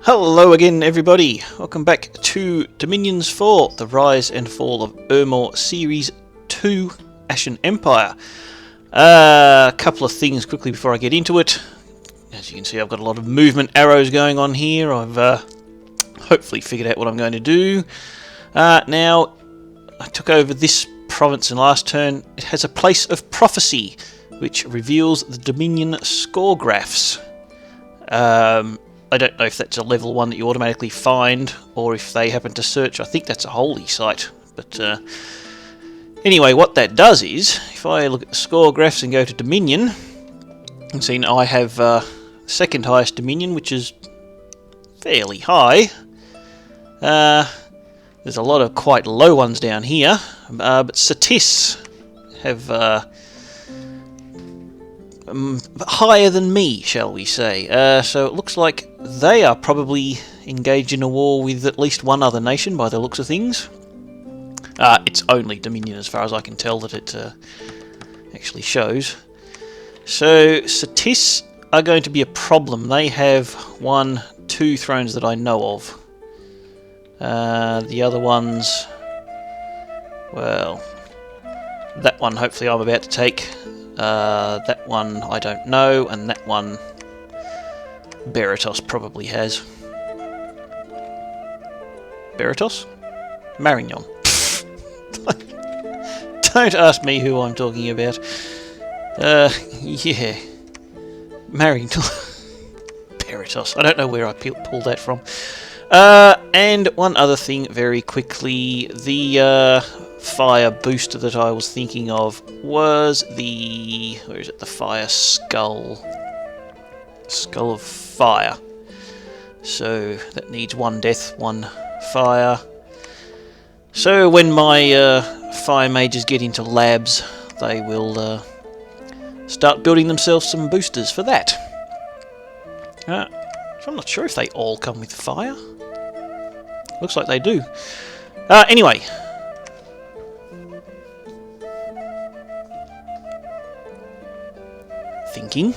Hello again everybody, welcome back to Dominions 4, the Rise and Fall of Ermor Series 2, Ashen Empire. A couple of things quickly before I get into it. As you can see, I've got a lot of movement arrows going on here. I've hopefully figured out what I'm going to do. Now, I took over this province in last turn. It has a place of prophecy, which reveals the Dominion score graphs. I don't know if that's a level 1 that you automatically find, or if they happen to search. I think that's a holy site. But anyway, what that does is, if I look at the score graphs and go to Dominion, you can see I have second highest Dominion, which is fairly high. There's a lot of quite low ones down here, but Satis have higher than me, shall we say. So it looks like they are probably engaged in a war with at least one other nation by the looks of things. It's only Dominion as far as I can tell that it actually shows. So Satis are going to be a problem. They have 1, 2 thrones that I know of. The other ones, well, that one hopefully I'm about to take. That one I don't know, and that one Beritos probably has. Beritos? Marignon. Don't ask me who I'm talking about. Yeah. Marignon. Beritos. I don't know where I pulled that from. And one other thing very quickly. The fire booster that I was thinking of was the... where is it? The fire skull. Skull of fire. So that needs 1 death, 1 fire. So when my fire mages get into labs, they will start building themselves some boosters for that. So I'm not sure if they all come with fire. Looks like they do. Anyway. Thinking.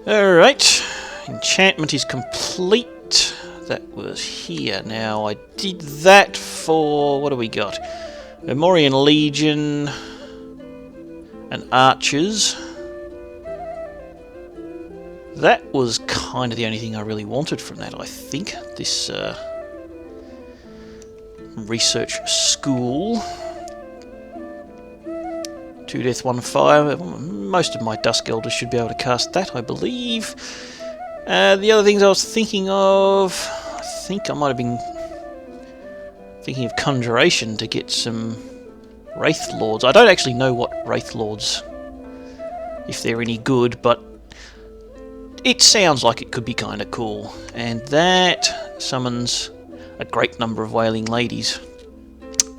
Alright. Enchantment is complete. That was here. Now, I did that for... what do we got? Ermorian Legion and Archers. That was kind of the only thing I really wanted from that, I think. This research school. 2 death, 1 fire. Most of my Dusk Elders should be able to cast that, I believe. The other things I was thinking of... I think I might have been thinking of Conjuration to get some Wraith Lords. I don't actually know what Wraith Lords, if they're any good, but it sounds like it could be kind of cool. And that summons a great number of Wailing Ladies.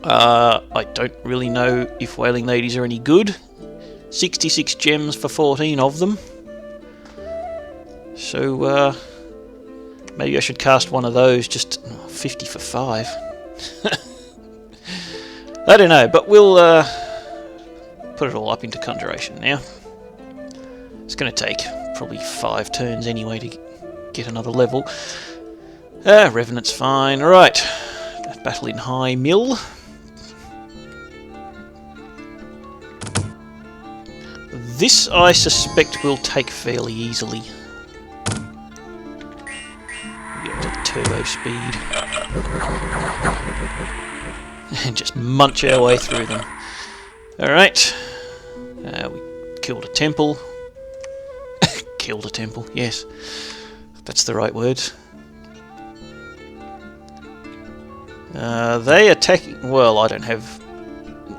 I don't really know if Wailing Ladies are any good. 66 gems for 14 of them. So, maybe I should cast one of those, just 50 for 5. I don't know, but we'll put it all up into Conjuration now. It's going to take probably 5 turns anyway to get another level. Revenant's fine. Alright, battle in High Mill. This, I suspect, will take fairly easily. Get to turbo speed. And just munch our way through them. Alright. We killed a temple. Killed a temple, yes. That's the right words. They attacking... well, I don't have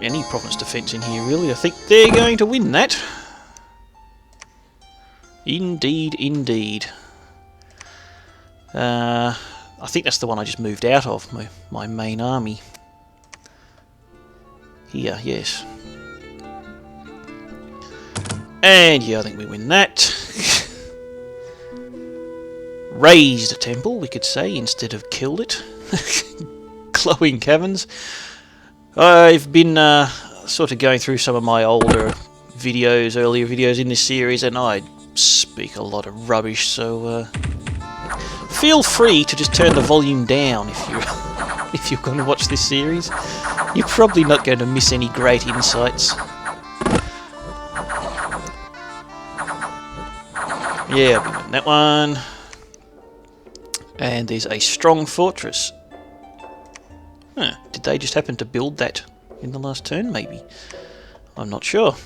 any province defense in here, really. I think they're going to win that. Indeed, indeed. I think that's the one I just moved out of, my main army. Here, yes. And yeah, I think we win that. Raised a temple, we could say, instead of killed it. Glowing caverns. I've been sort of going through some of my older videos, earlier videos in this series, and I speak a lot of rubbish, so feel free to just turn the volume down if you if you're going to watch this series. You're probably not going to miss any great insights. Yeah, I'll be doing that one. And there's a strong fortress. Huh, did they just happen to build that in the last turn, maybe? I'm not sure.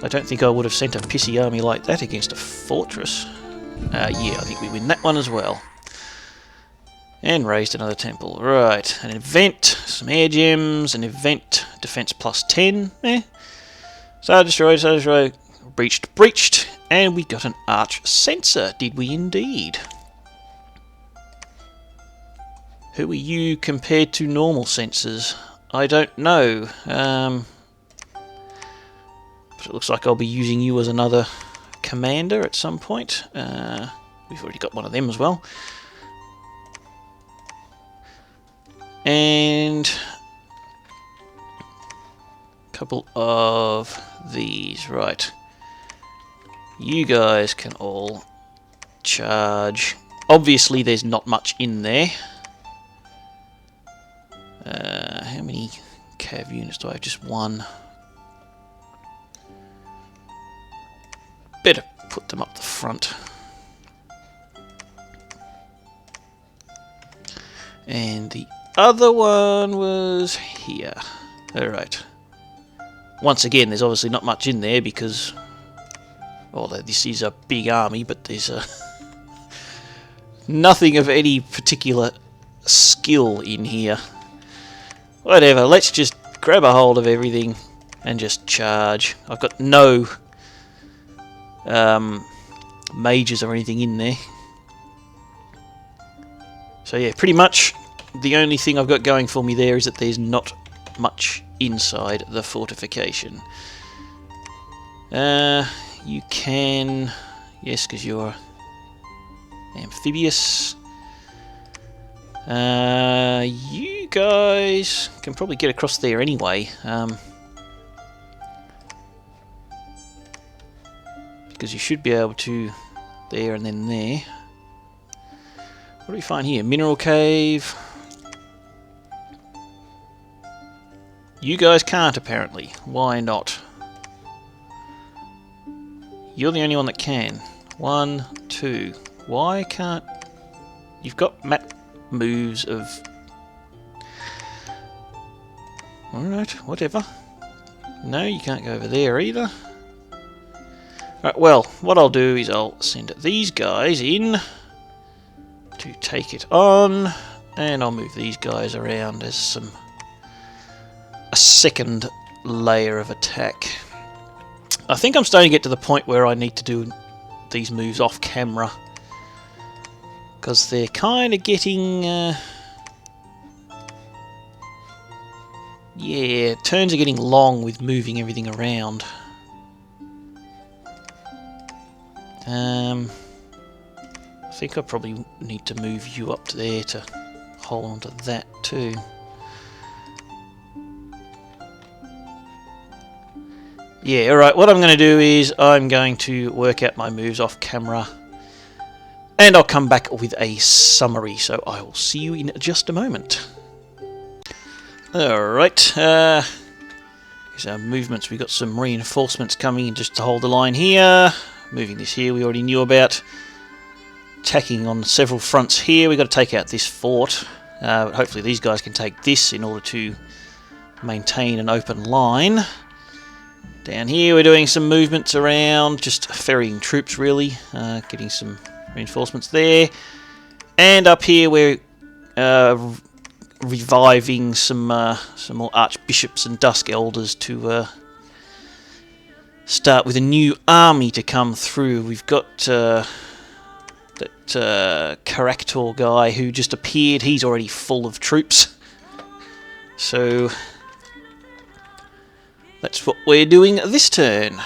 I don't think I would have sent a pissy army like that against a fortress. Yeah, I think we win that one as well. And raised another temple. Right, an event, some air gems, an event, defense plus 10. Star destroyed, breached, and we got an arch sensor, did we indeed? Who are you compared to normal sensors? I don't know. But it looks like I'll be using you as another commander at some point. We've already got one of them as well. And a couple of these, right. You guys can all charge. Obviously there's not much in there. How many cav units do I have? Just one. Better put them up the front. And the other one was here. Alright. Once again, there's obviously not much in there because, although this is a big army, but there's nothing of any particular skill in here. Whatever, let's just grab a hold of everything and just charge. I've got no mages or anything in there. So yeah, pretty much the only thing I've got going for me there is that there's not much inside the fortification. You can... yes, because you're amphibious. You guys can probably get across there anyway. Because you should be able to... there and then there. What do we find here? Mineral cave. You guys can't, apparently. Why not? You're the only one that can. 1, 2. Why can't... you've got map moves of... alright, whatever. No, you can't go over there either. Right, well, what I'll do is I'll send these guys in to take it on, and I'll move these guys around as a second layer of attack. I think I'm starting to get to the point where I need to do these moves off camera, because they're kind of getting yeah, turns are getting long with moving everything around. I think I probably need to move you up there to hold on to that too. Yeah, alright, what I'm going to do is I'm going to work out my moves off camera and I'll come back with a summary, so I will see you in just a moment. Alright, here's our movements. We've got some reinforcements coming in just to hold the line here. Moving this here we already knew about. Attacking on several fronts here. We've got to take out this fort. Hopefully these guys can take this in order to maintain an open line. Down here we're doing some movements around, just ferrying troops really, getting some reinforcements there. And up here we're reviving some more archbishops and dusk elders to start with a new army to come through. We've got that Karaktor guy who just appeared. He's already full of troops. So that's what we're doing this turn.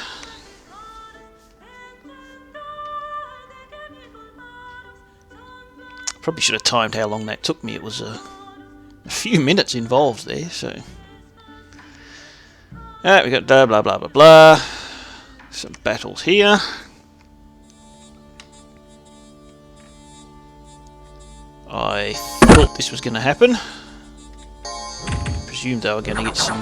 Probably should have timed how long that took me. It was a few minutes involved there. So we got blah blah blah blah blah. Some battles here. I thought this was going to happen. Presumed they were going to get some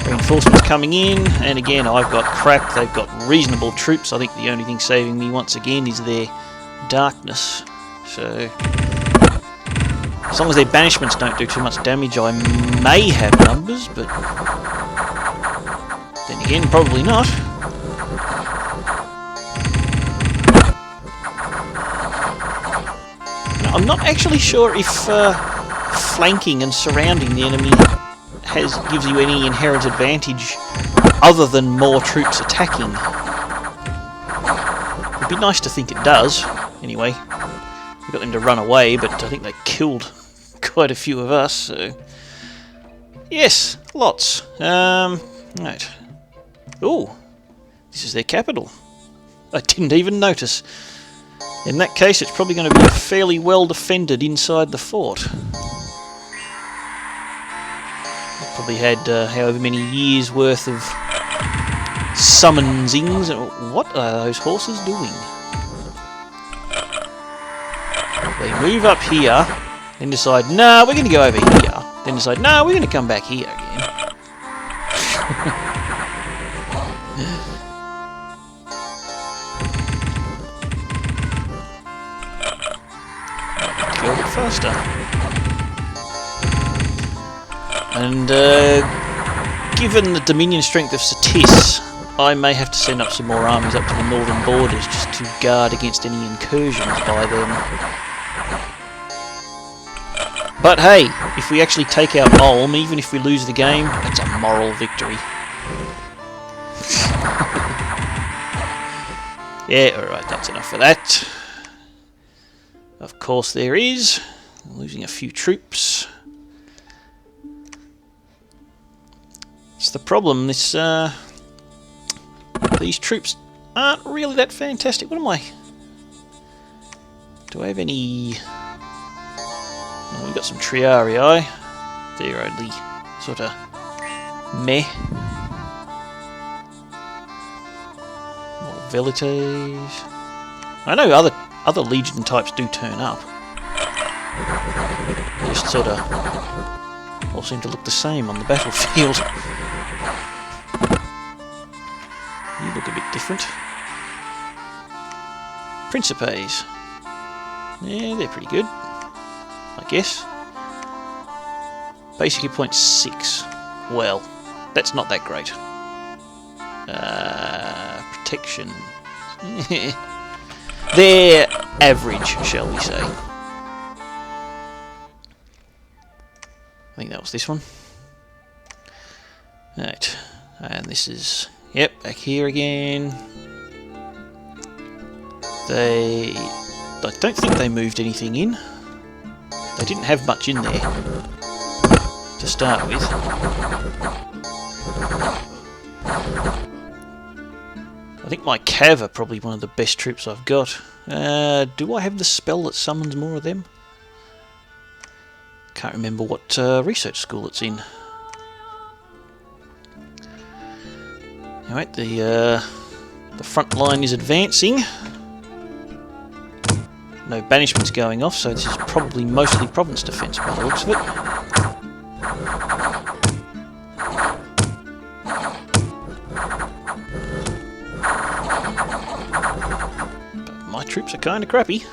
reinforcements coming in, and again I've got crap. They've got reasonable troops. I think the only thing saving me once again is their darkness. So as long as their banishments don't do too much damage, I may have numbers, but then again, probably not. Now, I'm not actually sure if flanking and surrounding the enemy gives you any inherent advantage other than more troops attacking. It'd be nice to think it does. Anyway, we got them to run away, but I think they killed quite a few of us, so yes, lots. Right. Ooh, this is their capital. I didn't even notice. In that case, it's probably going to be fairly well defended inside the fort. Probably had however many years worth of summonsings. What are those horses doing? They move up here, then decide, nah, we're going to go over here. Then decide, nah, we're going to come back here again. Go a bit faster. And given the Dominion strength of Satis, I may have to send up some more armies up to the northern borders just to guard against any incursions by them. But hey, if we actually take out Ulm, even if we lose the game, that's a moral victory. Yeah, alright, that's enough for that. Of course there is. Losing a few troops. It's the problem, these troops aren't really that fantastic. What am I... Do I have any... Oh, we've got some Triarii. They're only sort of meh. More Velites. I know other Legion types do turn up. They just sort of all seem to look the same on the battlefield. You look a bit different. Principes. Yeah, they're pretty good, I guess. Basic hit point 6. Well, that's not that great. Protection. They're average, shall we say. I think that was this one. Right, and this is, yep, back here again. I don't think they moved anything in. They didn't have much in there to start with. I think my Cav are probably one of the best troops I've got. Do I have the spell that summons more of them? Can't remember what research school it's in. Alright, the front line is advancing. No banishments going off, so this is probably mostly province defence by the looks of it. But my troops are kind of crappy.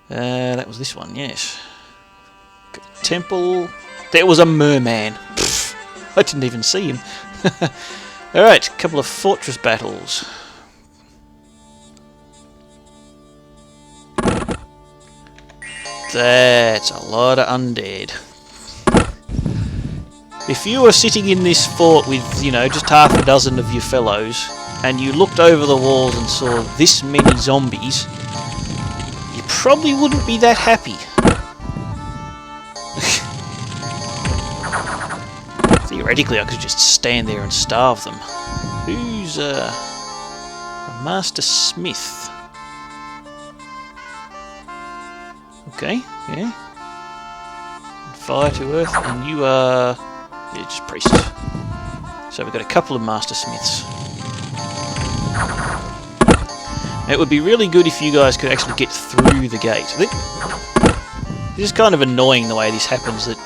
That was this one, yes. Temple. There was a merman. Pfft, I didn't even see him. Alright, a couple of fortress battles. That's a lot of undead. If you were sitting in this fort with, you know, just half a dozen of your fellows, and you looked over the walls and saw this many zombies, you probably wouldn't be that happy. Theoretically, I could just stand there and starve them. Who's a Master Smith? Okay, yeah. Fire to earth, and you are... yeah, just priests. So we've got a couple of Master Smiths. It would be really good if you guys could actually get through the gate. This is kind of annoying the way this happens, that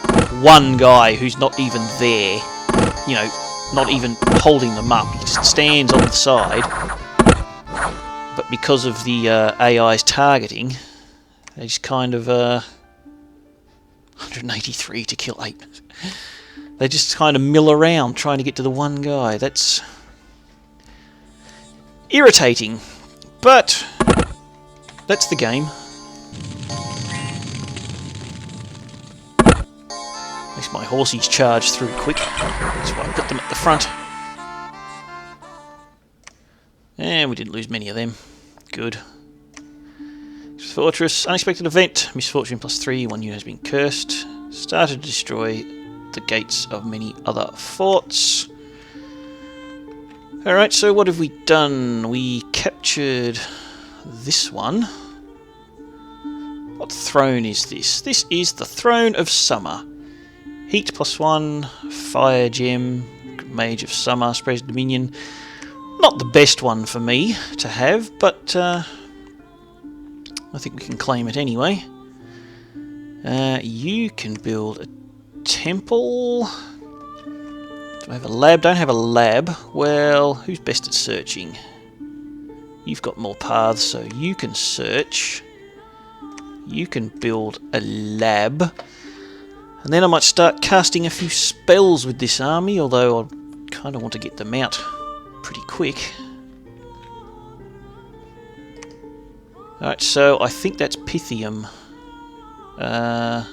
one guy who's not even there, you know, not even holding them up, he just stands on the side, but because of the AI's targeting, they just kind of 183 to kill 8. They just kind of mill around trying to get to the one guy. That's irritating, but that's the game. At least my horsies charge through quick. That's why I put them at the front. And we didn't lose many of them. Good. Fortress, unexpected event, misfortune +3, one unit has been cursed. Started to destroy the gates of many other forts. Alright, so what have we done? We captured this one. What throne is this? This is the Throne of Summer. Heat +1, Fire Gem, Mage of Summer, spreads Dominion. Not the best one for me to have, but I think we can claim it anyway. You can build a temple. Do I have a lab? Don't have a lab. Well, who's best at searching? You've got more paths, so you can search. You can build a lab. And then I might start casting a few spells with this army, although I kind of want to get them out pretty quick. Alright, so I think that's Pythium. Where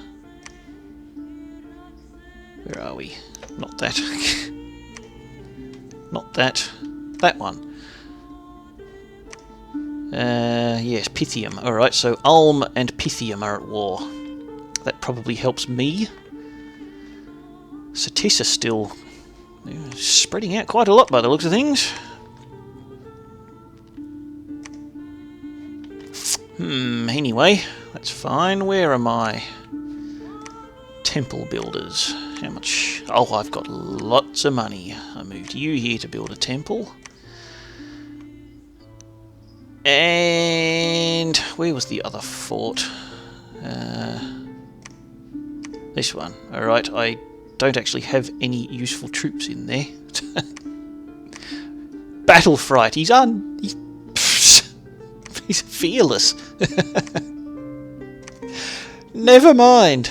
are we? Not that. Not that. That one. Yes, Pythium. Alright, so Ulm and Pythium are at war. That probably helps me. Satis is still spreading out quite a lot by the looks of things. Anyway, that's fine. Where are my temple builders? How much? Oh, I've got lots of money. I moved you here to build a temple. And where was the other fort? This one. Alright, I don't actually have any useful troops in there. Battle Fright. He's fearless. Never mind.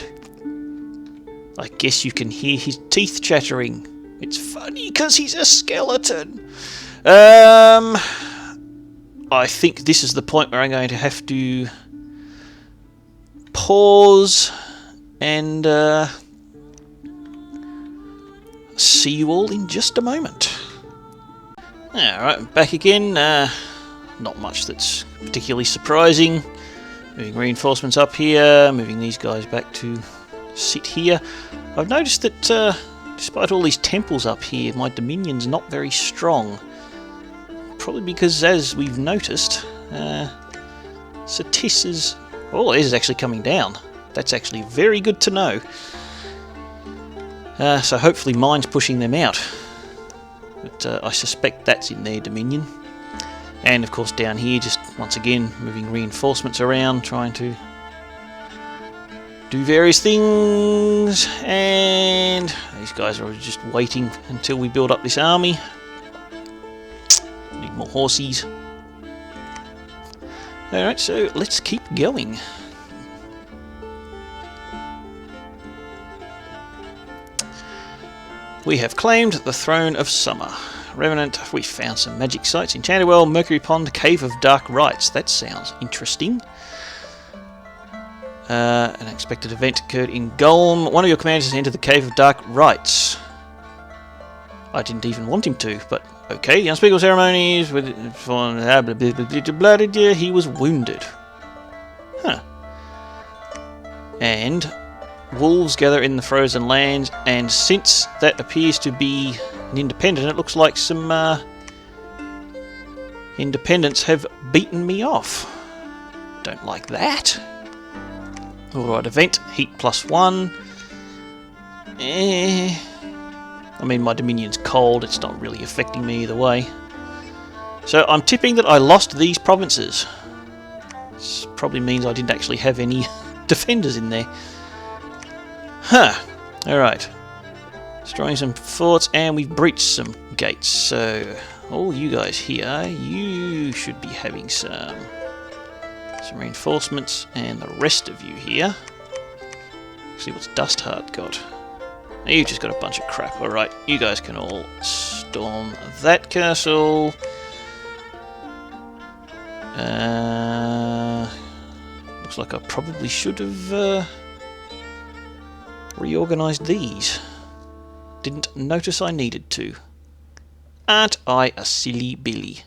I guess you can hear his teeth chattering. It's funny because he's a skeleton. I think this is the point where I'm going to have to pause and see you all in just a moment. Alright, back again. Not much that's particularly surprising. Moving reinforcements up here, moving these guys back to sit here. I've noticed that despite all these temples up here, my dominion's not very strong. Probably because, as we've noticed, Satis is... Oh, it is actually coming down. That's actually very good to know. So hopefully mine's pushing them out. But I suspect that's in their dominion. And of course down here, just once again, moving reinforcements around, trying to do various things. And these guys are just waiting until we build up this army. Need more horsies. Alright, so let's keep going. We have claimed the Throne of Summer. Revenant, we found some magic sites. Enchanted Well, Mercury Pond, Cave of Dark Rites. That sounds interesting. An unexpected event occurred in Golem. One of your commanders has entered the Cave of Dark Rites. I didn't even want him to, but okay. The unspeakable ceremonies, he was wounded. Huh. And wolves gather in the frozen lands, and since that appears to be an independent, it looks like some independents have beaten me off. Don't like that. Alright, event, heat +1. I mean, my dominion's cold, it's not really affecting me either way. So I'm tipping that I lost these provinces. This probably means I didn't actually have any defenders in there. Huh. Alright. Destroying some forts, and we've breached some gates. So all you guys here, you should be having some reinforcements, and the rest of you here. See what's Dustheart got. You've just got a bunch of crap. Alright, you guys can all storm that castle. Looks like I probably should have reorganised these. Didn't notice I needed to. Aren't I a silly Billy?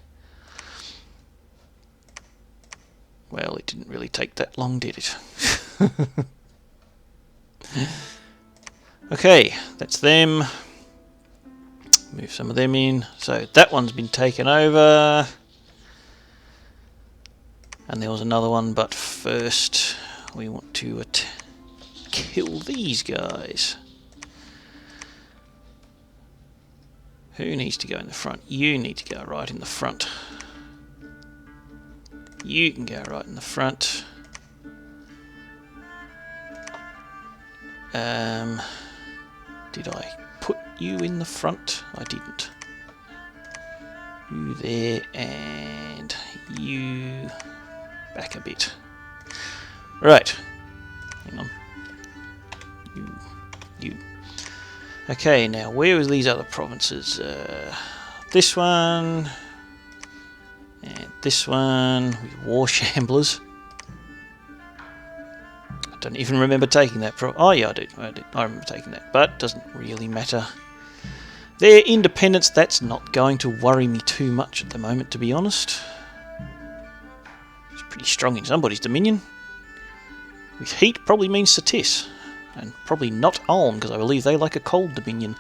Well, it didn't really take that long, did it? Okay, that's them. Move some of them in. So that one's been taken over. And there was another one, but first we want to kill these guys. Who needs to go in the front? You need to go right in the front. You can go right in the front. Did I put you in the front? I didn't. You there, and you back a bit. Right. Hang on. You. Okay, now where was these other provinces? This one, and this one. War Shamblers. I don't even remember taking that. Oh yeah, I did. I remember taking that, but doesn't really matter. Their independence, that's not going to worry me too much at the moment, to be honest. It's pretty strong in somebody's dominion. With heat probably means Satis. And probably not Ulm, because I believe they like a cold dominion.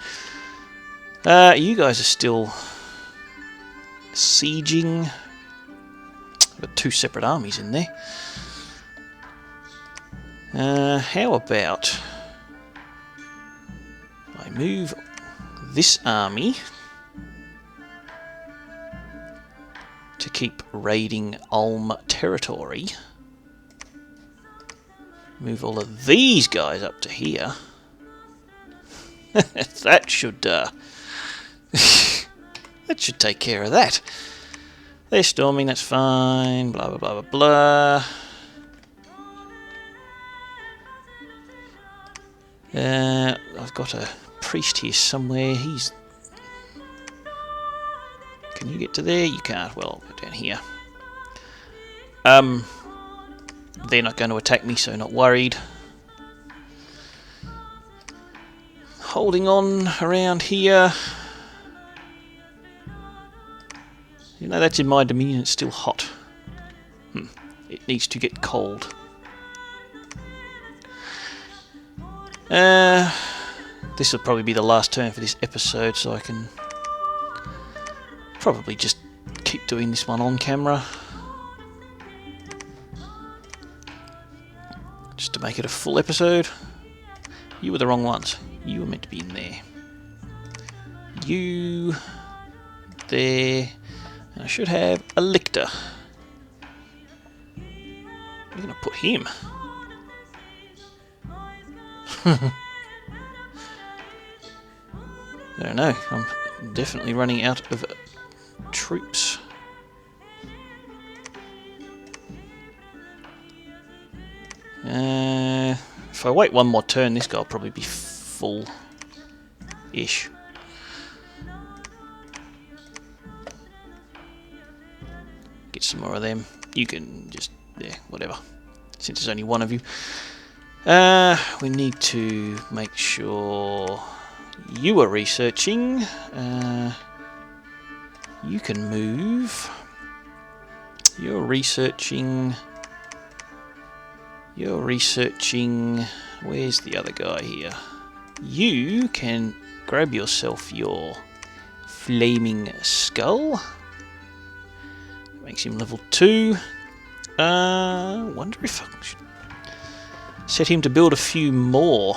You guys are still sieging. I've got two separate armies in there. How about I move this army to keep raiding Ulm territory. Move all of these guys up to here. That should that should take care of that. They're storming, that's fine. Blah blah blah blah blah. I've got a priest here somewhere. He's. Can you get to there? You can't. Well, I'll go down here. They're not going to attack me, so not worried. Holding on around here. You know, that's in my dominion, it's still hot. It needs to get cold. This will probably be the last turn for this episode, so I can probably just keep doing this one on camera. Just to make it a full episode. You were the wrong ones. You were meant to be in there. You there. And I should have a lictor. We're going to put him. I don't know. I'm definitely running out of troops. If I wait one more turn, this guy will probably be full-ish. Get some more of them. You can just, yeah, whatever. Since there's only one of you. We need to make sure you are researching. You can move. You're researching. You're researching. Where's the other guy here? You can grab yourself your flaming skull. Makes him level 2. Wonder if I should set him to build a few more,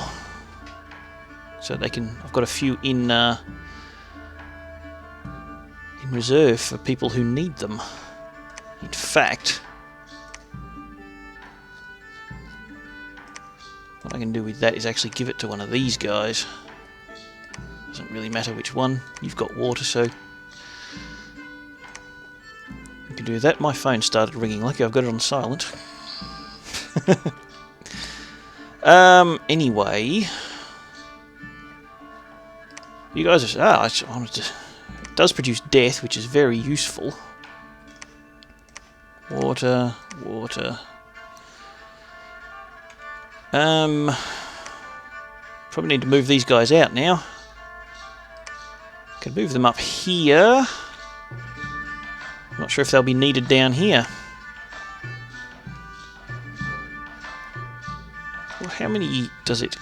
so they can. I've got a few in in reserve for people who need them. In fact, what I can do with that is actually give it to one of these guys. Doesn't really matter which one. You've got water, so you can do that. My phone started ringing. Lucky I've got it on silent. Anyway, you guys are... I wanted to... It does produce death, which is very useful. Water, water. Probably need to move these guys out now. Can move them up here. I'm not sure if they'll be needed down here. Well, how many does it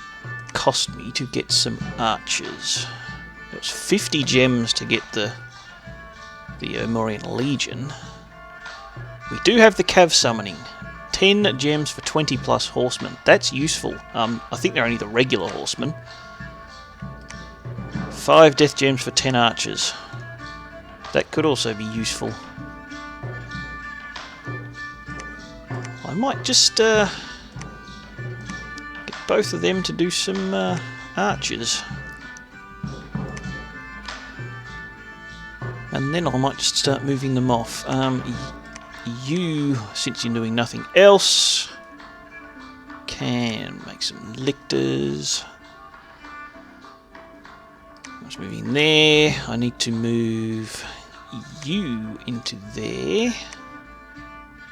cost me to get some archers? It was 50 gems to get the Ermorian Legion. We do have the Cav summoning. 10 gems for 20 plus horsemen. That's useful. I think they're only the regular horsemen. 5 death gems for 10 archers. That could also be useful. I might just get both of them to do some archers. And then I might just start moving them off. You, since you're doing nothing else, can make some lictors. That's moving there. I need to move you into there.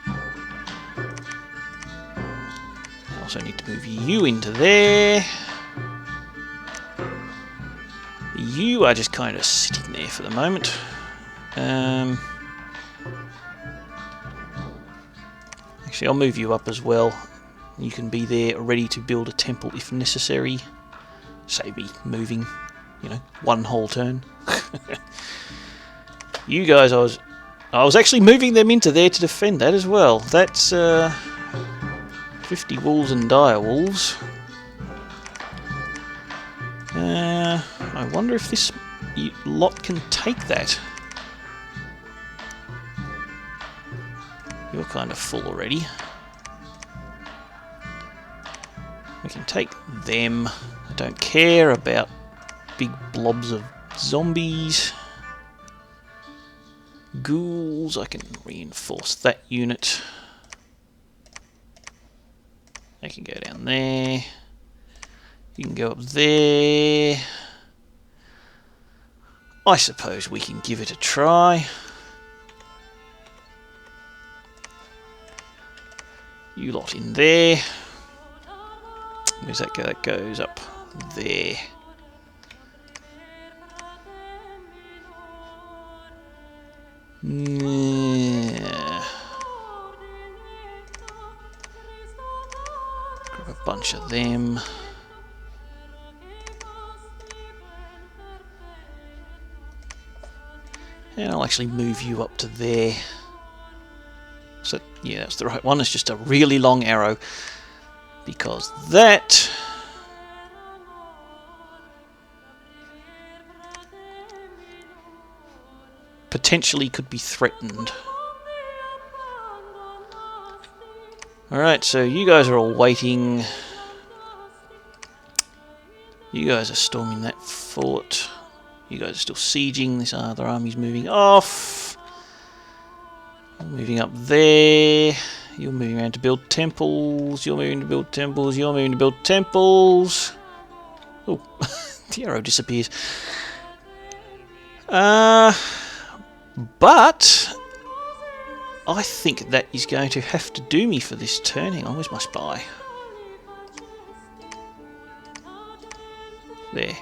I also need to move you into there. You are just kind of sitting there for the moment. Actually, I'll move you up as well. You can be there ready to build a temple if necessary. Save me moving, you know, one whole turn. You guys, I was actually moving them into there to defend that as well. That's 50 wolves and dire wolves. I wonder if this lot can take that. You're kind of full already. We can take them. I don't care about big blobs of zombies. Ghouls, I can reinforce that unit. They can go down there. You can go up there. I suppose we can give it a try. You lot in there. Where's that go? That goes up there. Yeah. Grab a bunch of them. And I'll actually move you up to there. So, yeah, that's the right one. It's just a really long arrow. Because that... potentially could be threatened. Alright, so you guys are all waiting. You guys are storming that fort. You guys are still sieging. This other army's moving off. You're moving up there. You're moving around to build temples. You're moving to build temples. You're moving to build temples. Oh, the arrow disappears. But I think that is going to have to do me for this turn. Hang on, where's my spy? There.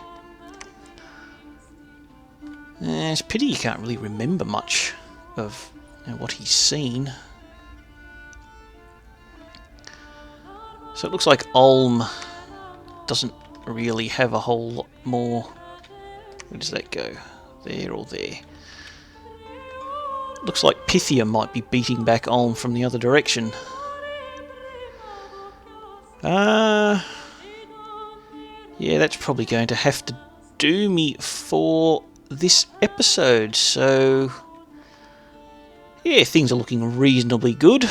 It's a pity you can't really remember much of what he's seen. So it looks like Ulm doesn't really have a whole lot more. Where does that go? There or there? Looks like Pythia might be beating back Ulm from the other direction. Yeah, that's probably going to have to do me for this episode. So yeah, things are looking reasonably good.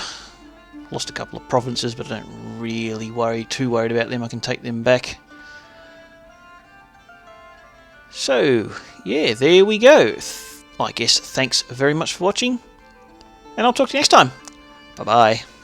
Lost a couple of provinces, but I don't really too worried about them. I can take them back. So, yeah, there we go. I guess thanks very much for watching, and I'll talk to you next time. Bye-bye.